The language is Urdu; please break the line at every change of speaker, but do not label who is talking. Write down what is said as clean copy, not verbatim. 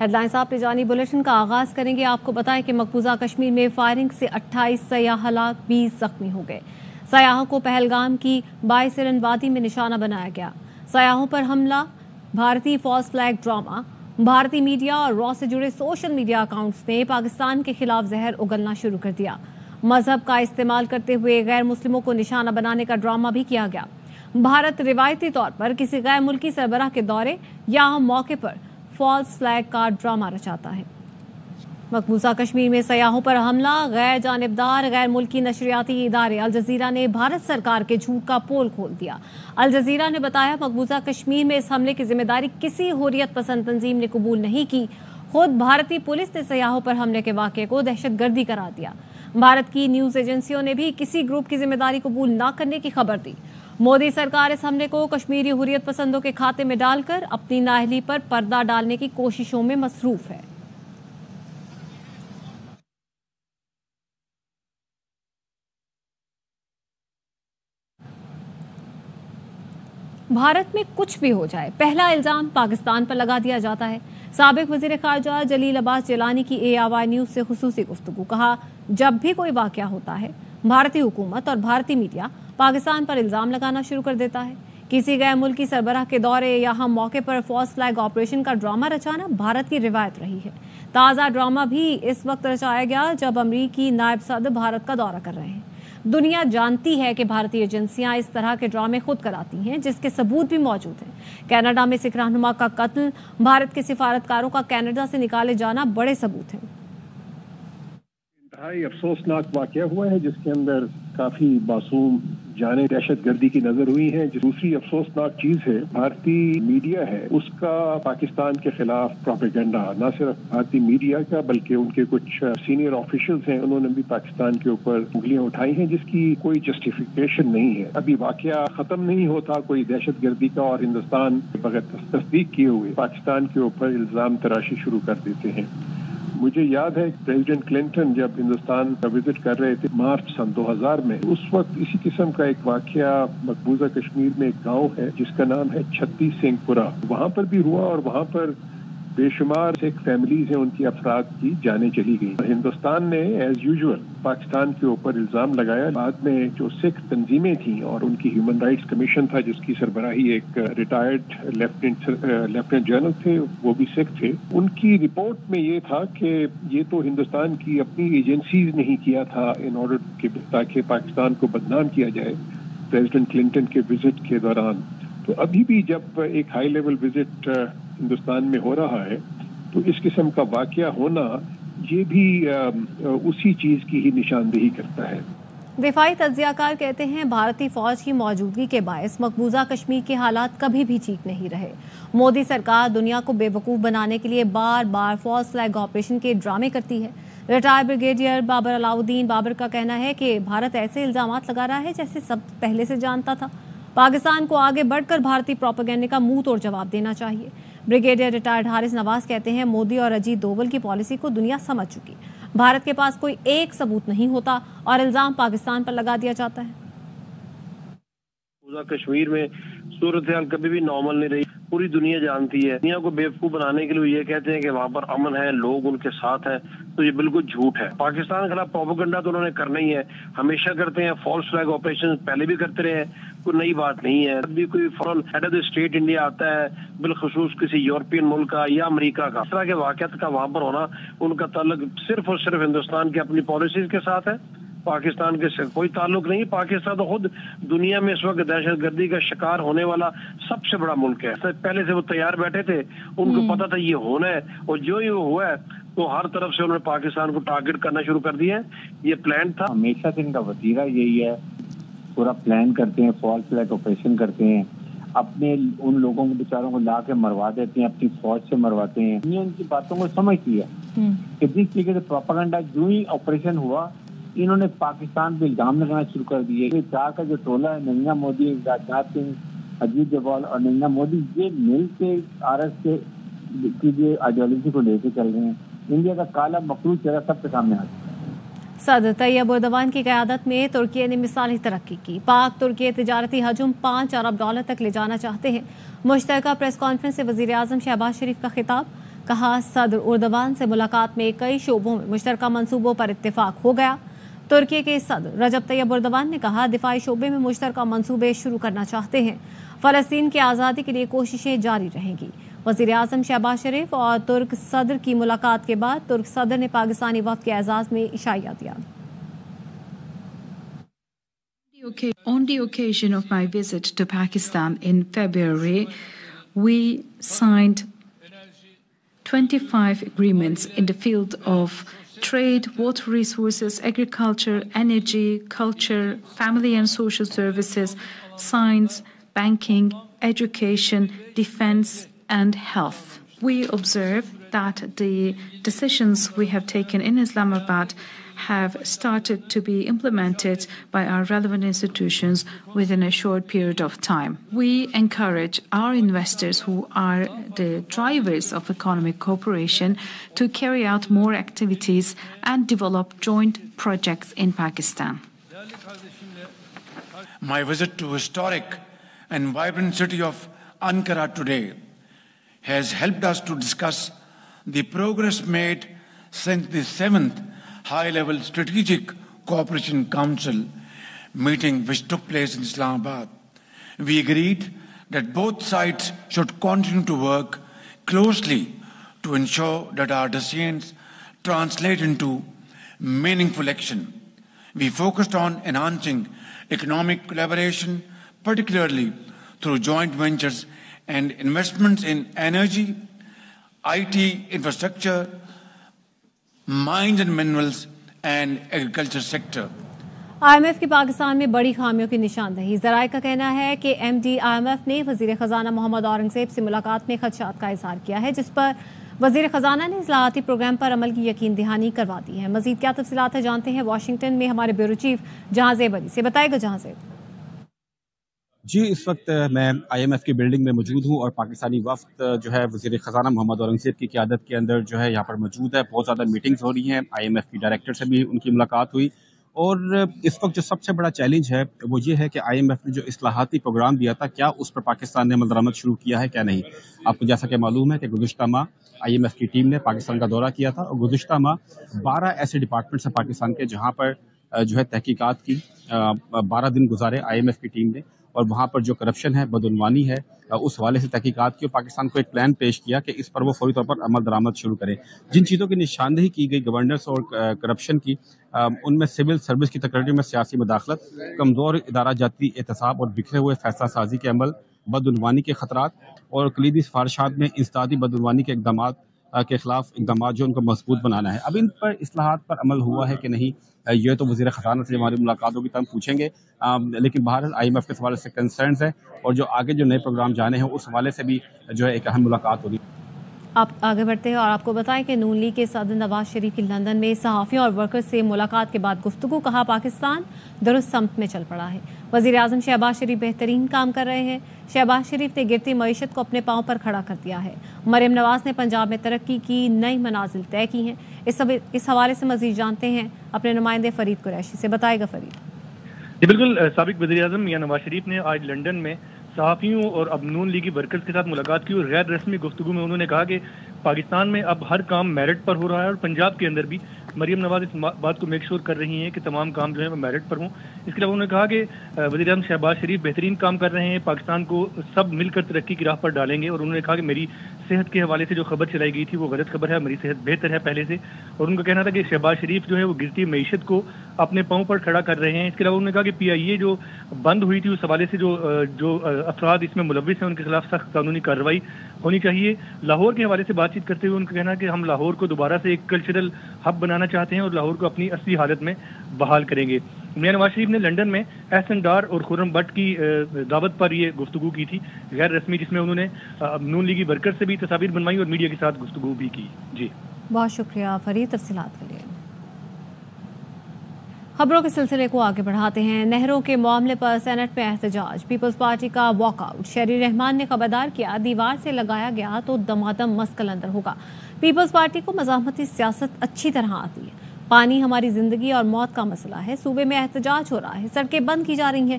ہیڈ لائنز آپ نے جانی بلیٹن کا آغاز کریں گے۔ آپ کو بتائیں کہ مقبوضہ کشمیر میں فائرنگ سے 28 سیاح ہلاک، 20 زخمی ہو گئے۔ سیاحوں کو پہلگام کی بائیسرن وادی میں نشانہ بنایا گیا۔ سیاحوں پر حملہ، بھارتی فالس فلیگ ڈرامہ۔ بھارتی میڈیا اور را سے جڑے سوشل میڈیا اکاؤنٹس نے پاکستان کے خلاف زہر اگلنا شروع کر دیا۔ مذہب کا استعمال کرتے ہوئے غیر مسلموں کو نشانہ بنانے کا ڈرامہ بھی کیا گیا۔ بھارت روایتی طور پر کسی غیر ملکی سربراہ کے دورے یا موقع پر فالس فلیگ کا ڈرامہ رچاتا ہے۔ مقبوضہ کشمیر میں سیاحوں پر حملہ، غیر جانبدار غیر ملکی نشریاتی ادارے الجزیرہ نے بھارت سرکار کے جھوٹ کا پول کھول دیا۔ الجزیرہ نے بتایا مقبوضہ کشمیر میں اس حملے کی ذمہ داری کسی حریت پسند تنظیم نے قبول نہیں کی۔ خود بھارتی پولیس نے سیاحوں پر حملے کے واقعے کو دہشت گردی قرار دیا۔ بھارت کی نیوز ایجنسیوں نے بھی کسی گروپ کی ذمہ داری قبول نہ کرنے کی خبر دی۔ مودی سرکار اس حملے کو کشمیری حریت پسندوں کے کھاتے میں ڈال کر اپنی نااہلی پر پردہ ڈالنے کی کوششوں میں مصروف ہے۔ بھارت میں کچھ بھی ہو جائے، پہلا الزام پاکستان پر لگا دیا جاتا ہے۔ سابق وزیر خارجہ جلیل عباس جیلانی کی ARY نیوز سے خصوصی گفتگو۔ کہا، جب بھی کوئی واقعہ ہوتا ہے، بھارتی حکومت اور بھارتی میڈیا پاکستان پر الزام لگانا شروع کر دیتا ہے۔ کسی غیر ملکی سربراہ کے دورے یا ہم موقع پر فالس فلیگ آپریشن کا ڈرامہ رچانا بھارت کی روایت رہی ہے۔ تازہ ڈرامہ بھی اس وقت رچایا گیا جب امریکی نائب صدر بھارت کا دورہ کر رہے ہیں۔ دنیا جانتی ہے کہ بھارتی ایجنسیاں اس طرح کے ڈرامے خود کراتی ہیں، جس کے ثبوت بھی موجود ہیں۔ کینیڈا میں سکھ رہنما کا قتل، بھارت کے سفارتکاروں کا کینیڈا سے نکالے جانا بڑے ثبوت ہیں۔
انتہائی افسوسناک واقعہ ہوا ہے جس کے اندر کافی معصوم جانیں دہشت گردی کی نظر ہوئی ہیں۔ دوسری افسوسناک چیز ہے بھارتی میڈیا ہے اس کا پاکستان کے خلاف پروپیگنڈا، نہ صرف بھارتی میڈیا کا بلکہ ان کے کچھ سینئر آفیشلز ہیں، انہوں نے بھی پاکستان کے اوپر انگلیاں اٹھائی ہیں جس کی کوئی جسٹیفیکیشن نہیں ہے۔ ابھی واقعہ ختم نہیں ہوتا کوئی دہشت گردی کا اور ہندوستان بغیر تصدیق کیے ہوئے پاکستان کے اوپر الزام تراشی شروع کر دیتے ہیں۔ مجھے یاد ہے پریزیڈنٹ کلنٹن جب ہندوستان کا وزٹ کر رہے تھے مارچ سن 2000 میں، اس وقت اسی قسم کا ایک واقعہ مقبوضہ کشمیر میں ایک گاؤں ہے جس کا نام ہے چھتی سنگھ پورہ، وہاں پر بھی ہوا اور وہاں پر بے شمار سکھ فیملیز ہیں، ان کی افراد کی جانیں چلی گئی۔ ہندوستان نے ایز یوزول پاکستان کے اوپر الزام لگایا۔ بعد میں جو سکھ تنظیمیں تھیں اور ان کی ہیومن رائٹس کمیشن تھا جس کی سربراہی ایک ریٹائرڈ لیفٹیننٹ جنرل تھے، وہ بھی سکھ تھے، ان کی رپورٹ میں یہ تھا کہ یہ تو ہندوستان کی اپنی ایجنسیز نے ہی کیا تھا ان آرڈر تاکہ پاکستان کو بدنام کیا جائے پریزیڈنٹ کلنٹن کے وزٹ کے دوران۔ تو ابھی بھی جب ایک ہائی لیول وزٹ ہندوستان میں ہو رہا ہے تو اس قسم کا واقعہ ہونا یہ بھی اسی چیز کی ہی نشاندہی کرتا ہے۔
دفاعی تجزیہ کار کہتے ہیں بھارتی فوج کی موجودگی کے باعث مقبوضہ کشمیر کے حالات کبھی بھی ٹھیک نہیں رہے۔ مودی سرکار دنیا کو بے وقوف بنانے کے لیے بار بار فالس فلیگ آپریشن کے ڈرامے کرتی ہے۔ ریٹائرڈ بریگیڈیئر بابر علاؤدین بابر کا کہنا ہے کہ بھارت ایسے الزامات لگا رہا ہے جیسے سب پہلے سے جانتا تھا۔ پاکستان کو آگے بڑھ کر بھارتی پروپیگنڈے کا منہ توڑ جواب دینا چاہیے۔ بریگیڈیئر ریٹائرڈ حارث نواز کہتے ہیں مودی اور اجیت دوول کی پالیسی کو دنیا سمجھ چکی۔ بھارت کے پاس کوئی ایک ثبوت نہیں ہوتا اور الزام پاکستان پر لگا دیا جاتا ہے۔
کشمیر میں صورتحال کبھی بھی نارمل نہیں رہی، پوری دنیا جانتی ہے۔ دنیا کو بیوقوف بنانے کے لیے یہ کہتے ہیں کہ وہاں پر امن ہے، لوگ ان کے ساتھ ہیں، تو یہ بالکل جھوٹ ہے۔ پاکستان کے خلاف پروپیگنڈا تو انہوں نے کرنا ہی ہے، ہمیشہ کرتے ہیں۔ فالس فلیگ آپریشن پہلے بھی کرتے رہے ہیں، کوئی نئی بات نہیں ہے۔ جب بھی کوئی foreign head of the state India آتا ہے، بالخصوص کسی یورپین ملک کا یا امریکہ کا، اس طرح کے واقعات کا وہاں پر ہونا ان کا تعلق صرف اور صرف ہندوستان کی اپنی پالیسیز کے ساتھ ہے، پاکستان کے سے کوئی تعلق نہیں۔ پاکستان تو خود دنیا میں اس وقت دہشت گردی کا شکار ہونے والا سب سے بڑا ملک ہے۔ پہلے سے وہ تیار بیٹھے تھے، ان کو پتا تھا یہ ہونا ہے، اور جو ہی وہ ہوا ہے تو ہر طرف سے انہوں نے پاکستان کو ٹارگٹ کرنا شروع کر دیا ہے۔ یہ پلان تھا،
ہمیشہ سے ان کا وتیرہ یہی ہے، پورا پلان کرتے ہیں، فالس فلیگ آپریشن کرتے ہیں، اپنے ان لوگوں کو بیچاروں کو لا کے مروا دیتے ہیں، اپنی فوج سے مرواتے ہیں۔ یہ ان کی باتوں کو سمجھتی ہے کہ جس طریقے سے پروپیگنڈا جو ہی آپریشن ہوا انہوں نے پاکستان پہ الزام لگانا شروع کر دیے۔ یہ چار کا جو ٹولہ ہے، نریندر مودی، راجناتھ سنگھ، اجیت دوول اور نریندر مودی، یہ مل کے RS کی جو آئیڈیالوجی کو لے کے چل رہے ہیں۔ انڈیا کا کالا مکروہ چہرہ سب کے سامنے آ چکا ہے۔
صدر طیب اردوان کی قیادت میں ترکی نے مثالی ترقی کی۔ پاک ترکی تجارتی حجم $5 ارب تک لے جانا چاہتے ہیں۔ مشترکہ پریس کانفرنس سے وزیر اعظم شہباز شریف کا خطاب۔ کہا صدر اردوان سے ملاقات میں کئی شعبوں میں مشترکہ منصوبوں پر اتفاق ہو گیا۔ ترکی کے صدر رجب طیب اردوان نے کہا دفاعی شعبے میں مشترکہ منصوبے شروع کرنا چاہتے ہیں۔ فلسطین کی آزادی کے لیے کوششیں جاری رہیں گی۔ وزیر اعظم شہباز شریف اور ترک صدر کی ملاقات کے بعد ترک صدر نے پاکستانی وفد کے اعزاز میں عشائیہ دیا۔
On the occasion of my visit to Pakistan in February, we signed 25 agreements in the field of trade, water resources, agriculture, energy, culture, family and social services, science, banking, education, defense, and health. We observe that the decisions we have taken in Islamabad have started to be implemented by our relevant institutions within a short period of time. We encourage our investors, who are the drivers of economic cooperation, to carry out more activities and develop joint projects in Pakistan.
My visit to historic and vibrant city of Ankara today has helped us to discuss the progress made since the 7th High-Level Strategic Cooperation Council meeting which took place in Islamabad. We agreed that both sides should continue to work closely to ensure that our decisions translate into meaningful action. We focused on enhancing economic collaboration, particularly through joint ventures and investments in energy, IT infrastructure, mines and minerals and agriculture sector.
IMF کی پاکستان میں بڑی خامیوں کی نشاندہی۔ ذرائع کا کہنا ہے کہ ایم ڈی IMF نے وزیر خزانہ محمد اورنگزیب سے ملاقات میں خدشات کا اظہار کیا ہے، جس پر وزیر خزانہ نے اصلاحاتی پروگرام پر عمل کی یقین دہانی کروا دی ہے۔ مزید کیا تفصیلات ہیں جانتے ہیں واشنگٹن میں ہمارے بیورو چیف جہاں زیب علی سے۔ بتائے گا جہاں زیب۔
جی، اس وقت میں IMF کی بلڈنگ میں موجود ہوں اور پاکستانی وفد جو ہے وزیر خزانہ محمد اورنگزیب کی قیادت کے اندر جو ہے یہاں پر موجود ہے۔ بہت زیادہ میٹنگز ہو رہی ہیں، IMF کی ڈائریکٹر سے بھی ان کی ملاقات ہوئی، اور اس وقت جو سب سے بڑا چیلنج ہے وہ یہ ہے کہ IMF نے جو اصلاحاتی پروگرام دیا تھا، کیا اس پر پاکستان نے عمل درآمد شروع کیا ہے کیا نہیں۔ آپ کو جیسا کہ معلوم ہے کہ گزشتہ ماہ IMF کی ٹیم نے پاکستان کا دورہ کیا تھا، اور گزشتہ ماہ 12 ایسے ڈپارٹمنٹس ہیں پاکستان کے جہاں پر جو ہے تحقیقات کی، 12 دن گزارے IMF کی ٹیم نے، اور وہاں پر جو کرپشن ہے، بدعنوانی ہے، اس حوالے سے تحقیقات کی، اور پاکستان کو ایک پلان پیش کیا کہ اس پر وہ فوری طور پر عمل درآمد شروع کرے۔ جن چیزوں کی نشاندہی کی گئی گورننس اور کرپشن کی، ان میں سول سروس کی تقرری میں سیاسی مداخلت، کمزور ادارہ جاتی احتساب اور بکھرے ہوئے فیصلہ سازی کے عمل، بدعنوانی کے خطرات، اور کلیدی سفارشات میں انسدادی بدعنوانی کے اقدامات کے خلاف اقدامات جو ان کو مضبوط بنانا ہے۔ اب ان پر اصلاحات پر عمل ہوا ہے کہ نہیں، یہ تو وزیر خزانہ سے ہماری ملاقات ہوگی تو ہم پوچھیں گے، لیکن بہرحال IMF کے حوالے سے کنسرنز ہے، اور جو آگے جو نئے پروگرام جانے ہیں اس حوالے سے بھی جو ہے ایک اہم ملاقات ہوگی۔
آپ آگے بڑھتے ہیں اور آپ کو بتائیں کہ نون لیگ کے صدر نواز شریف کی لندن میں صحافیوں اور ورکرز سے ملاقات کے بعد گفتگو، کہا پاکستان درست سمت میں چل پڑا ہے۔ وزیر اعظم شہباز شریف بہترین کام کر رہے ہیں۔ شہباز شریف نے گرتی معیشت کو اپنے پاؤں پر کھڑا کر دیا ہے۔ مریم نواز نے پنجاب میں ترقی کی نئی منازل طے کی ہیں۔ اس حوالے سے مزید جانتے ہیں اپنے نمائندے فرید قریشی سے۔ بتائے گا فرید۔
جی بالکل، سابق وزیر اعظم میاں نواز شریف نے آج لنڈن میں صحافیوں اور اب نون لیگی ورکرز کے ساتھ ملاقات کی، اور غیر رسمی گفتگو میں انہوں نے کہا کہ پاکستان میں اب ہر کام میرٹ پر ہو رہا ہے، اور پنجاب کے اندر بھی مریم نواز اس بات کو میک شور کر رہی ہیں کہ تمام کام جو ہے وہ میرٹ پر ہوں۔ اس کے علاوہ انہوں نے کہا کہ وزیر اعظم شہباز شریف بہترین کام کر رہے ہیں، پاکستان کو سب مل کر ترقی کی راہ پر ڈالیں گے، اور انہوں نے کہا کہ میری صحت کے حوالے سے جو خبر چلائی گئی تھی وہ غلط خبر ہے، میری صحت بہتر ہے پہلے سے، اور ان کا کہنا تھا کہ شہباز شریف جو ہے وہ گرتی معیشت کو اپنے پاؤں پر کھڑا کر رہے ہیں۔ اس کے علاوہ انہوں نے کہا کہ PIA جو بند ہوئی تھی اس حوالے سے جو افراد اس میں ملوث ہیں ان کے خلاف سخت قانونی کارروائی ہونی چاہیے۔ لاہور کے حوالے سے بات چیت کرتے ہوئے ان کا کہنا ہے کہ ہم لاہور کو دوبارہ سے ایک کلچرل ہب بنانا چاہتے ہیں اور لاہور کو اپنی اصلی حالت میں بحال کریں گے۔ میاں نواز شریف نے لنڈن میں احسن ڈار اور خرم بٹ کی دعوت پر یہ گفتگو کی تھی غیر رسمی، جس میں انہوں نے نون لیگی ورکر سے بھی تصاویر بنوائی اور میڈیا کے ساتھ گفتگو بھی کی۔ جی
بہت شکریہ فرید تفصیلات کے لیے۔ خبروں کے سلسلے کو آگے بڑھاتے ہیں۔ نہروں کے معاملے پر سینٹ میں احتجاج، پیپلز پارٹی کا واک آؤٹ۔ شہری رحمان نے خبردار کیا دیوار سے لگایا گیا تو دمادم مسکل اندر ہوگا۔ پیپلز پارٹی کو مزاحمتی سیاست اچھی طرح آتی ہے۔ پانی ہماری زندگی اور موت کا مسئلہ ہے، صوبے میں احتجاج ہو رہا ہے، سڑکیں بند کی جا رہی ہیں،